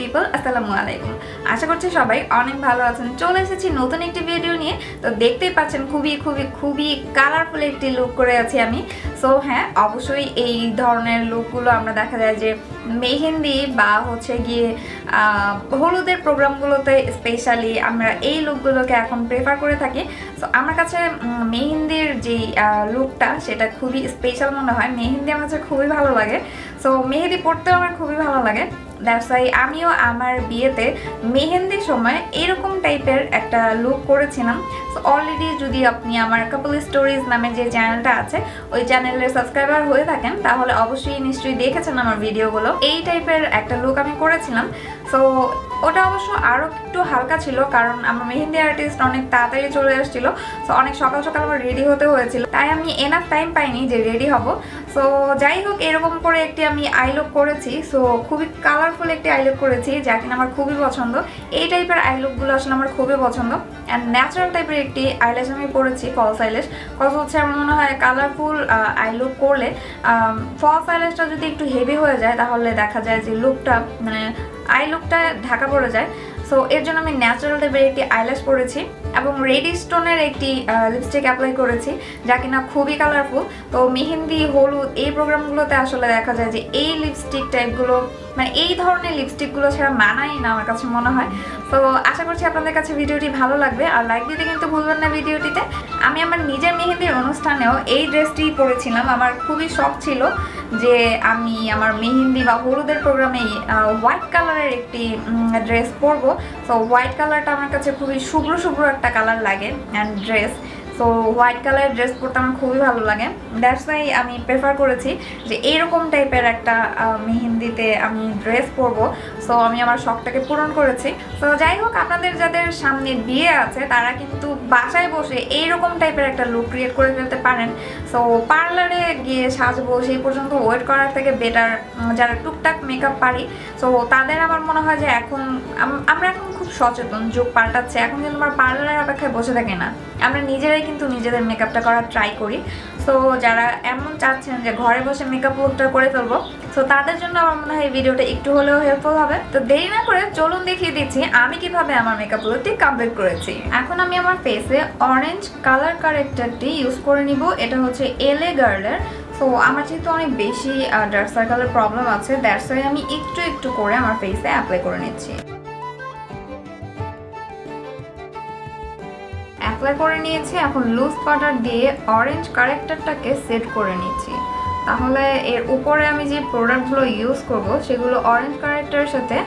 People, আসসালামু আলাইকুম। আশা করছি সবাই অনেক ভালো আছেন। চলে এসেছি নতুন একটি ভিডিও নিয়ে। তো দেখতেই পাচ্ছেন খুবই কালারফুল একটি লুক করে আছি আমি। সো হ্যাঁ, অবশ্যই এই ধরনের লুকগুলো আমরা দেখা যায় যে মেহেন্দি বা হচ্ছে গিয়ে হলুদের প্রোগ্রামগুলোতে স্পেশালি আমরা এই লুকগুলোকে এখন প্রেফার করে থাকি। সো আমার কাছে মেহেন্দির যে লুকটা সেটা খুবই স্পেশাল মনে হয়। মেহেন্দি আমার কাছে খুবই ভালো লাগে। সো মেহেন্দি পড়তেও আমার খুবই ভালো লাগে। দ্যাটস ওয়াই আমিও আমার বিয়েতে মেহেন্দির সময় এরকম টাইপের একটা লুক করেছিলাম। সো অলরেডি যদি আপনি আমার কাপল স্টোরিজ নামে যে চ্যানেলটা আছে ওই চ্যানেলের সাবস্ক্রাইবার হয়ে থাকেন তাহলে অবশ্যই নিশ্চয়ই দেখেছেন আমার ভিডিওগুলো। এই টাইপের একটা লুক আমি করেছিলাম। সো ওটা অবশ্য আরও একটু হালকা ছিল কারণ আমার মেহেন্দি আর্টিস্ট অনেক তাড়াতাড়ি চলে আসছিল। সো অনেক সকাল সকাল আমার রেডি হতে হয়েছিল, তাই আমি এনাফ টাইম পাইনি যে রেডি হব। সো যাই হোক, এরকম করে একটি আমি আই লুক করেছি। সো খুবই কালারফুল একটি আই লুক করেছি যা কিনা আমার খুবই পছন্দ। এই টাইপের আই লুকগুলো আসলে আমার খুবই পছন্দ। অ্যান্ড ন্যাচারাল টাইপের একটি আইল্যাশ আমি পরেছি, ফলস আইল্যাশ। কজ হচ্ছে আমার মনে হয় কালারফুল আই লুক করলে ফলস আইল্যাশটা যদি একটু হেভি হয়ে যায় তাহলে দেখা যায় যে লুকটা মানে আই লুকটা ঢাকা পড়ে যায়। সো এর জন্য আমি ন্যাচারাল টাইপের একটি আইল্যাশ পরেছি এবং রেডি স্টোনের একটি লিপস্টিক অ্যাপ্লাই করেছি যা কিনা খুবই কালারফুল। তো মেহেন্দি, হলুদ এই প্রোগ্রামগুলোতে আসলে দেখা যায় যে এই লিপস্টিক টাইপগুলো মানে এই ধরনের লিপস্টিকগুলো ছাড়া মানাই না আমার কাছে মনে হয়। তো আশা করছি আপনাদের কাছে ভিডিওটি ভালো লাগবে। আর লাইক দিতে কিন্তু ভুলবেন না ভিডিওটিতে। আমি আমার নিজের মেহেন্দির অনুষ্ঠানেও এই ড্রেসটি পরেছিলাম। আমার খুবই শখ ছিল যে আমি আমার মেহেন্দি বা হলুদের প্রোগ্রামে হোয়াইট কালারের একটি ড্রেস পরবো। সো হোয়াইট কালারটা আমার কাছে খুবই শুভ্র একটা কালার লাগে অ্যান্ড ড্রেস। সো হোয়াইট কালারের ড্রেস পরতে আমার খুবই ভালো লাগে। দ্যাটস ওয়াই আমি প্রেফার করেছি যে এইরকম টাইপের একটা মেহেন্দিতে আমি ড্রেস পরবো। সো আমি আমার শখটাকে পূরণ করেছি। সো যাই হোক, আপনাদের যাদের সামনে বিয়ে আছে তারা কিন্তু বাসায় বসে এইরকম টাইপের একটা লুক ক্রিয়েট করে ফেলতে পারেন। সো পার্লারে গিয়ে সাজবো সেই পর্যন্ত ওয়েট করার থেকে বেটার যারা টুকটাক মেকআপ পারি সো তাদের আমার মনে হয় যে আমরা এখন খুব সচেতন, যুগ পাল্টাচ্ছে। এখন কিন্তু আমরা পার্লারের অপেক্ষায় বসে থাকি না, আমরা নিজেরাই কিন্তু নিজেদের মেকআপটা করার ট্রাই করি। সো যারা এমন চাচ্ছেন যে ঘরে বসে মেকআপ লুকটা করে ফেলবো সো তাদের জন্য আমার মনে হয় এই ভিডিওটা একটু হলেও হেল্পফুল হবে। তো দেরি না করে চলুন দেখিয়ে দিচ্ছি আমি কিভাবে আমার মেকআপ লুকটি কমপ্লিট করেছি। এখন আমি আমার ফেসে অরেঞ্জ কালার কারেক্টারটি ইউজ করে নিব। এটা হচ্ছে এলএ গার্লের। সো আমার যেহেতু অনেক বেশি ডার্ক সার্কেলের প্রবলেম আছে দ্যাটস ওয়াই আমি একটু করে আমার ফেসে অ্যাপ্লাই করে নিচ্ছি। অ্যাপ্লাই করে নিয়েছি। এখন লুজ পাউডার দিয়ে অরেঞ্জ কারেক্টারটাকে সেট করে নিচ্ছি। তাহলে এর উপরে আমি যে প্রোডাক্টগুলো ইউজ করব সেগুলো অরেঞ্জ কারেক্টারের সাথে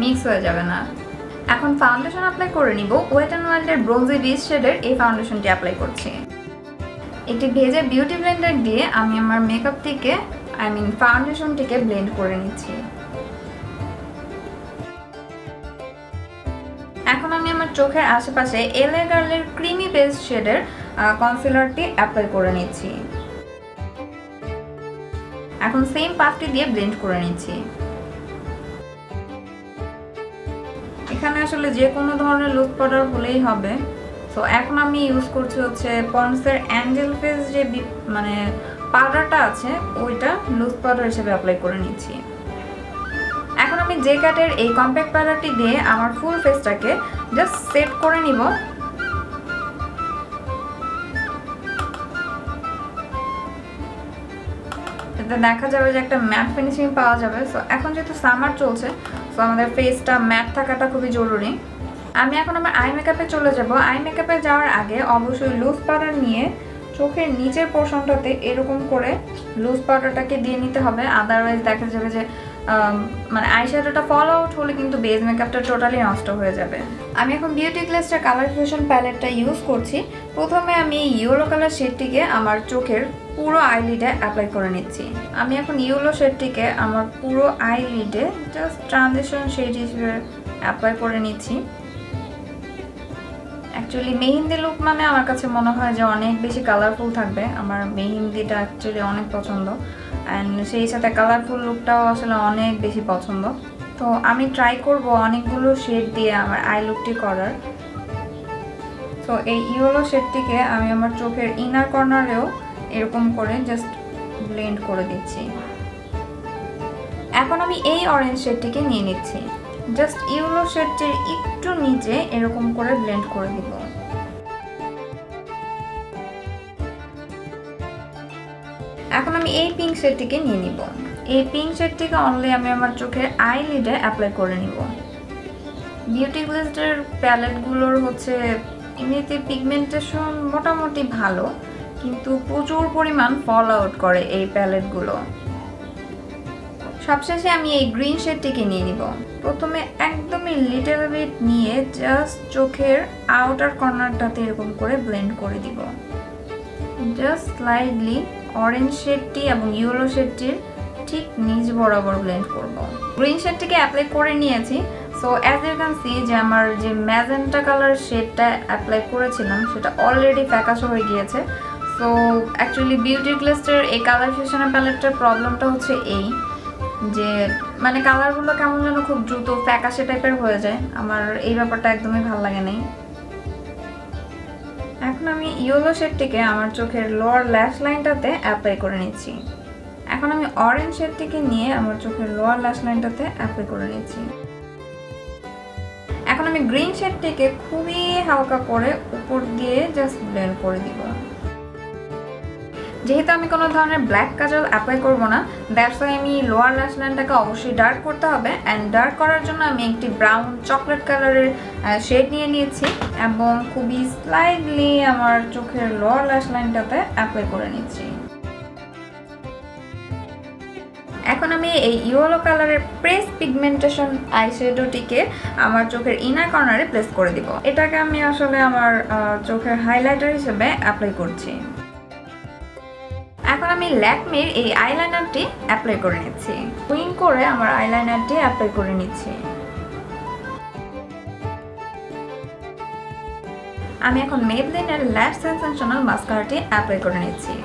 মিক্স হয়ে যাবে না। এখন ফাউন্ডেশন অ্যাপ্লাই করে নিব। ওয়েট অ্যান্ড ওয়াইল্ডের ব্রোঞ্জি বিচ শেডের এই ফাউন্ডেশনটি অ্যাপ্লাই করছি। একটি ভেজে বিউটি ব্লেন্ডার দিয়ে আমি আমার মেকআপটিকে ফাউন্ডেশনটিকে ব্লেন্ড করে নিচ্ছি। এখন আমি আমার চোখের আশেপাশে এলএ গার্লের ক্রিমি বেস শেডের কনসিলারটি অ্যাপ্লাই করে নিচ্ছি। এখন সেম পাফটি দিয়ে ব্লেন্ড করে নিচ্ছি। এখানে আসলে যে কোনো ধরনের লুজ পাউডার হলেই হবে। সো এখন আমি ইউজ করছি হচ্ছে পন্ডসের অ্যাঞ্জেল ফেস যে মানে পাউডারটা আছে ওইটা লুজ পাউডার হিসেবে অ্যাপ্লাই করে নিচ্ছি। এখন আমি j.cat-এর এই কম্প্যাক্ট পাউডারটি দিয়ে আমার ফুল ফেসটাকে জাস্ট সেট করে নিব। এতে দেখা যাবে যে একটা ম্যাট ফিনিশিং পাওয়া যাবে। সো এখন যেহেতু সামার চলছে সো আমাদের ফেসটা ম্যাট থাকাটা খুবই জরুরি। আমি এখন আমার আই মেকআপে চলে যাব। আই মেকআপে যাওয়ার আগে অবশ্যই লুজ পাউডার নিয়ে চোখের নিচের পোর্শনটাতে এরকম করে লুজ পাউডারটাকে দিয়ে নিতে হবে। আদারওয়াইজ দেখা যাবে যে মানে আইশ্যাডোটা ফল আউট হলে কিন্তু বেস মেকআপটা টোটালি নষ্ট হয়ে যাবে। আমি এখন বিউটি গ্লেজের কালারফিউশন প্যালেটটা ইউজ করছি। প্রথমে আমি ইয়েলো কালার শেডটিকে আমার চোখের পুরো আইলিডে অ্যাপ্লাই করে নিচ্ছি। আমি এখন ইয়েলো শেডটিকে আমার পুরো আইলিডে জাস্ট ট্রানজিশন শেড হিসেবে অ্যাপ্লাই করে নিচ্ছি। অ্যাকচুয়ালি মেহেন্দি লুক মানে আমার কাছে মনে হয় যে অনেক বেশি কালারফুল থাকবে। আমার মেহেন্দিটা অ্যাকচুয়ালি অনেক পছন্দ অ্যান্ড সেই সাথে কালারফুল লুকটাও আসলে অনেক বেশি পছন্দ। তো আমি ট্রাই করব অনেকগুলো শেড দিয়ে আমার আই লুকটি করার। সো এই ইয়েলো শেডটিকে আমি আমার চোখের ইনার কর্নারেও এরকম করে জাস্ট ব্লেন্ড করে দিচ্ছি। এখন আমি এই অরেঞ্জ শেডটিকে নিয়ে নিচ্ছি। জাস্ট ইয়েলো শেডটির একটু নিচে এরকম করে ব্লেন্ড করে দিব। এখন আমি এই পিঙ্ক শেডটিকে নিয়ে নিব। এই পিঙ্ক শেডটিকে অনলি আমি আমার চোখের আইলিডে অ্যাপ্লাই করে নিব। বিউটি গ্লেজের প্যালেটগুলোর হচ্ছে এমনিতে পিগমেন্টেশন মোটামুটি ভালো, কিন্তু প্রচুর পরিমাণ ফল আউট করে এই প্যালেটগুলো। সবশেষে আমি এই গ্রিন শেডটিকে নিয়ে নিব। প্রথমে একদমই লিটল বিট নিয়ে জাস্ট চোখের আউটার কর্নারটাতে এরকম করে ব্লেন্ড করে দিব। জাস্ট স্লাইডলি অরেঞ্জ শেডটি এবং ইয়েলো শেডটির ঠিক নিচ বরাবর ব্লেন্ড করব। গ্রিন শেডটিকে অ্যাপ্লাই করে নিয়েছি। So as you can see যে আমার যে ম্যাজেন্টা কালার শেডটা অ্যাপ্লাই করেছিলাম সেটা অলরেডি ফ্যাকাশে হয়ে গিয়েছে। সো অ্যাকচুয়ালি বিউটি গ্লেজের এই কালার ফিউশনের প্যালেটটার প্রবলেমটা হচ্ছে এই যে মানে কালারগুলো কেমন যেন খুব দ্রুত ফ্যাকাশে টাইপের হয়ে যায়। আমার এই ব্যাপারটা একদমই ভালো লাগে নাই। এখন আমি ইয়েলো শেডটিকে আমার চোখের লোয়ার ল্যাশ লাইনটাতে অ্যাপ্লাই করে নিচ্ছি। এখন আমি অরেঞ্জ শেডটিকে নিয়ে আমার চোখের লোয়ার ল্যাশ লাইনটাতে অ্যাপ্লাই করে নিচ্ছি। এখন আমি গ্রিন শেডটিকে খুবই হালকা করে উপর দিয়ে জাস্ট ব্লেন্ড করে দিব। যেহেতু আমি কোনো ধরনের ব্ল্যাক কাজল অ্যাপ্লাই করব না, দ্যাটস ওয়াই আমি লোয়ার ল্যাশ লাইনটাকে অবশ্যই ডার্ক করতে হবে। অ্যান্ড ডার্ক করার জন্য আমি একটি ব্রাউন চকলেট কালারের শেড নিয়ে নিয়েছি এবং খুবই স্লাইডলি আমার চোখের লোয়ার ল্যাশ লাইনটাতে অ্যাপ্লাই করে নিচ্ছি। এখন আমি এই ইয়েলো কালারের প্রেস পিগমেন্টেশন আইশ্যাডোটিকে আমার চোখের ইনার কর্নারে প্লেস করে দিব। এটাকে আমি আসলে আমার চোখের হাইলাইটার হিসেবে অ্যাপ্লাই করছি। এখন আমি ল্যাকমির এই আইলাইনারটি অ্যাপ্লাই করে নিচ্ছি। উইং করে আমার আইলাইনারটি অ্যাপ্লাই করে নিচ্ছি। আমি এখন মেবলিনের ল্যাশ সেনসেশনাল মাস্কারাটি অ্যাপ্লাই করে নিচ্ছি।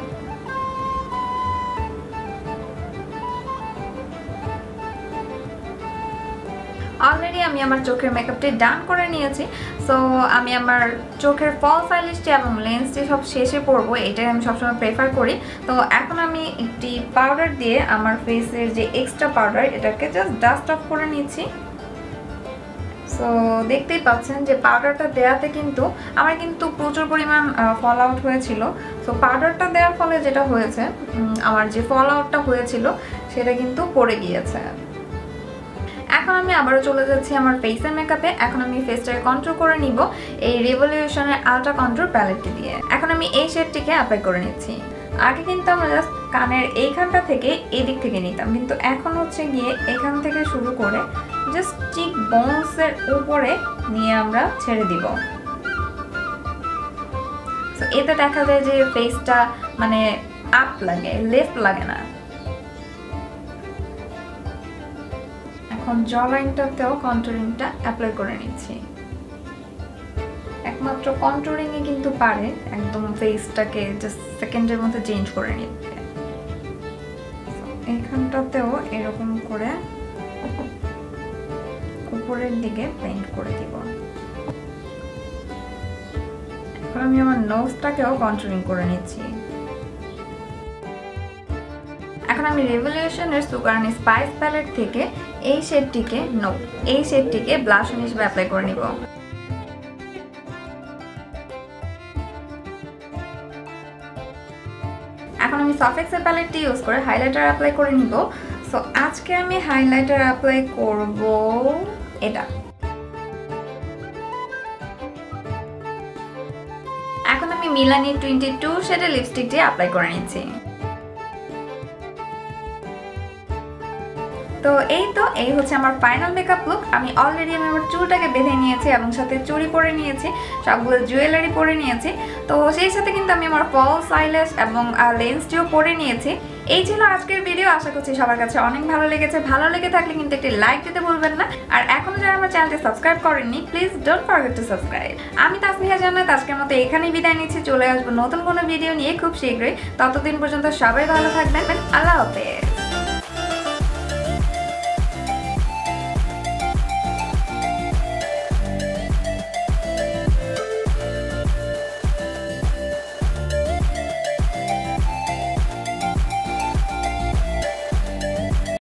অলরেডি আমি আমার চোখের মেকআপটি ডান করে নিয়েছি। সো আমি আমার চোখের ফলস আইল্যাশটি এবং লেন্সটি সব শেষে পরবো, এটাই আমি সবসময় প্রেফার করি। তো এখন আমি একটি পাউডার দিয়ে আমার ফেসের যে এক্সট্রা পাউডার এটাকে জাস্ট ডাস্ট অফ করে নিচ্ছি। সো দেখতেই পাচ্ছেন যে পাউডারটা দেওয়াতে কিন্তু আমার কিন্তু প্রচুর পরিমাণ ফল আউট হয়েছিল। সো পাউডারটা দেওয়ার ফলে যেটা হয়েছে, আমার যে ফল আউটটা হয়েছিল সেটা কিন্তু পড়ে গিয়েছে। এখন আমি আবারও চলে যাচ্ছি আমার ফেসের মেকআপে। এখন আমি ফেসটাকে কন্ট্রোল করে নিব এই রেভলিউশনের আলট্রা কন্ট্রোল প্যালেটটি দিয়ে। এখন আমি এই শেডটিকে অ্যাপ্লাই করে নিচ্ছি। আগে কিন্তু আমরা জাস্ট কানের এইখানটা থেকে এই দিক থেকে নিতাম, কিন্তু এখন হচ্ছে গিয়ে এখান থেকে শুরু করে জাস্ট চিক বোনসের উপরে নিয়ে আমরা ছেড়ে দিব। সো এতে দেখা যায় যে ফেসটা মানে আপ লাগে, লেফট লাগে না। এখন জ লাইনটাতেও কন্টুরিংটা অ্যাপ্লাই করে নিচ্ছি। একমাত্র কন্টুরিংই কিন্তু পারে একদম ফেসটাকে জাস্ট সেকেন্ডের মধ্যে চেঞ্জ করে নিতে। এইখানটাতেও এরকম করে উপরের দিকে পেইন্ট করে দিব। এখন আমি আমার নোজটাকেও কন্টুরিং করে নিচ্ছি। এখন আমি রেভলিউশনের সুগার অ্যান্ড স্পাইস প্যালেট থেকে এই শেডটিকে ব্লাশ হিসেবে অ্যাপ্লাই করে নিব। এখন আমি সফেক্সের প্যালেটটি ইউজ করে হাইলাইটার অ্যাপ্লাই করে নিব। সো আজকে আমি হাইলাইটার অ্যাপ্লাই করব এটা। এখন আমি মিলানি 22 শেডের লিপস্টিকটি অ্যাপ্লাই করে নিচ্ছি। তো এই হচ্ছে আমার ফাইনাল মেকআপ লুক। আমি অলরেডি আমার চুলটাকে বেঁধে নিয়েছি এবং সাথে চুড়ি পরে নিয়েছি, সবগুলো জুয়েলারি পরে নিয়েছি। তো সেই সাথে কিন্তু আমি আমার ফলস আইল্যাশ এবং লেন্সটিও পরে নিয়েছি। এই ছিল আজকের ভিডিও। আশা করছি সবার কাছে অনেক ভালো লেগেছে। ভালো লেগে থাকলে কিন্তু একটি লাইক দিতে ভুলবেন না। আর এখনো যারা আমার চ্যানেলটি সাবস্ক্রাইব করেননি, please don't forget to subscribe. আমি তাসমিহা জান্নাত আজকের মতো এখানেই বিদায় নিচ্ছি। চলে আসবো নতুন কোনো ভিডিও নিয়ে খুব শীঘ্রই। ততদিন পর্যন্ত সবাই ভালো থাকবেন। আল্লাহ হাফেজ।